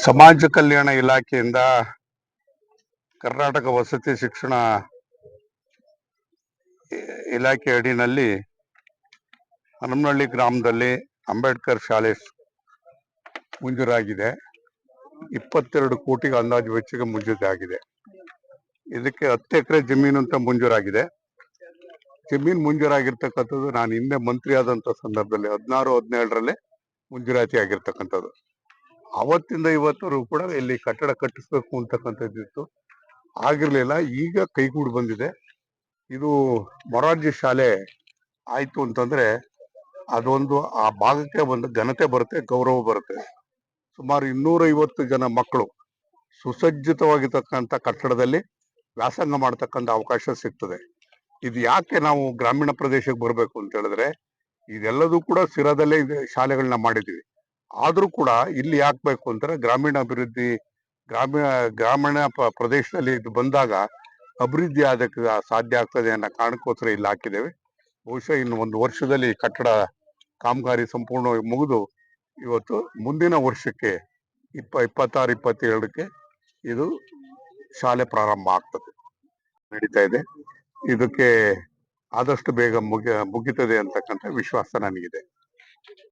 ಸಮಾಜ ಕಲ್ಯಾಣ ಇಲಾಖೆಯಿಂದ ಕರ್ನಾಟಕ ವಸತಿ ಶಿಕ್ಷಣ ಇಲಾಖೆ ಅಡಿನಲ್ಲಿ ಹನುಮನಹಳ್ಳಿ ಗ್ರಾಮದಲ್ಲಿ ಅಂಬೇಡ್ಕರ್ ಶಾಲೆ ಮಂಜೂರಾಗಿದೆ. 22 ಕೋಟಿಗೆ ಅಂದಾಜು ವೆಚ್ಚಕ್ಕೆ ಮಂಜೂರಾಗಿದೆ. ಇದಕ್ಕೆ 10 ಎಕರೆ ಜಮೀನು ಅಂತ ಮಂಜೂರಾಗಿದೆ. ಜಮೀನು ಮಂಜೂರಾಗಿರ್ತಕ್ಕಂಥದ್ದು ನಾನು ಹಿಂದೆ ಮಂತ್ರಿ ಆದಂತ ಸಂದರ್ಭದಲ್ಲಿ 16-17ರಲ್ಲಿ ಮಂಜೂರಾತಿ ಆಗಿರ್ತಕ್ಕಂಥದ್ದು. ಅವತ್ತಿಂದ ಇವತ್ತವರೆಗೂ ಕೂಡ ಇಲ್ಲಿ ಕಟ್ಟಡ ಕಟ್ಟಿಸ್ಬೇಕು ಅಂತಕ್ಕಂಥದ್ದಿತ್ತು, ಆಗಿರ್ಲಿಲ್ಲ. ಈಗ ಕೈಗೂಡು ಬಂದಿದೆ. ಇದು ಮೊರಾರ್ಜಿ ಶಾಲೆ ಆಯ್ತು ಅಂತಂದ್ರೆ ಅದೊಂದು ಆ ಭಾಗಕ್ಕೆ ಒಂದು ಘನತೆ ಬರುತ್ತೆ, ಗೌರವ ಬರುತ್ತೆ. ಸುಮಾರು 250 ಜನ ಮಕ್ಕಳು ಸುಸಜ್ಜಿತವಾಗಿರ್ತಕ್ಕಂಥ ಕಟ್ಟಡದಲ್ಲಿ ವ್ಯಾಸಂಗ ಮಾಡ್ತಕ್ಕಂಥ ಅವಕಾಶ ಸಿಗ್ತದೆ. ಇದು ಯಾಕೆ ನಾವು ಗ್ರಾಮೀಣ ಪ್ರದೇಶಕ್ಕೆ ಬರಬೇಕು ಅಂತ ಹೇಳಿದ್ರೆ, ಇದೆಲ್ಲದೂ ಕೂಡ ಸ್ಥಿರದಲ್ಲೇ ಶಾಲೆಗಳನ್ನ ಮಾಡಿದೀವಿ. ಆದ್ರೂ ಕೂಡ ಇಲ್ಲಿ ಯಾಕೆ ಬೇಕು ಅಂತಾರೆ, ಗ್ರಾಮೀಣ ಅಭಿವೃದ್ಧಿ, ಗ್ರಾಮೀಣ ಪ್ರದೇಶದಲ್ಲಿ ಇದು ಬಂದಾಗ ಅಭಿವೃದ್ಧಿ ಆದಕ್ಕೆ ಸಾಧ್ಯ ಆಗ್ತದೆ ಅನ್ನೋ ಕಾರಣಕ್ಕೋಸ್ಕರ ಇಲ್ಲಿ ಹಾಕಿದ್ದೇವೆ. ಬಹುಶಃ ಇನ್ನು 1 ವರ್ಷದಲ್ಲಿ ಕಟ್ಟಡ ಕಾಮಗಾರಿ ಸಂಪೂರ್ಣವಾಗಿ ಮುಗಿದು ಇವತ್ತು ಮುಂದಿನ ವರ್ಷಕ್ಕೆ 26-27ಕ್ಕೆ ಇದು ಶಾಲೆ ಪ್ರಾರಂಭ ಆಗ್ತದೆ, ನಡೀತಾ ಇದೆ. ಇದಕ್ಕೆ ಆದಷ್ಟು ಬೇಗ ಮುಗಿತದೆ ಅಂತಕ್ಕಂಥ ವಿಶ್ವಾಸ ನನಗಿದೆ.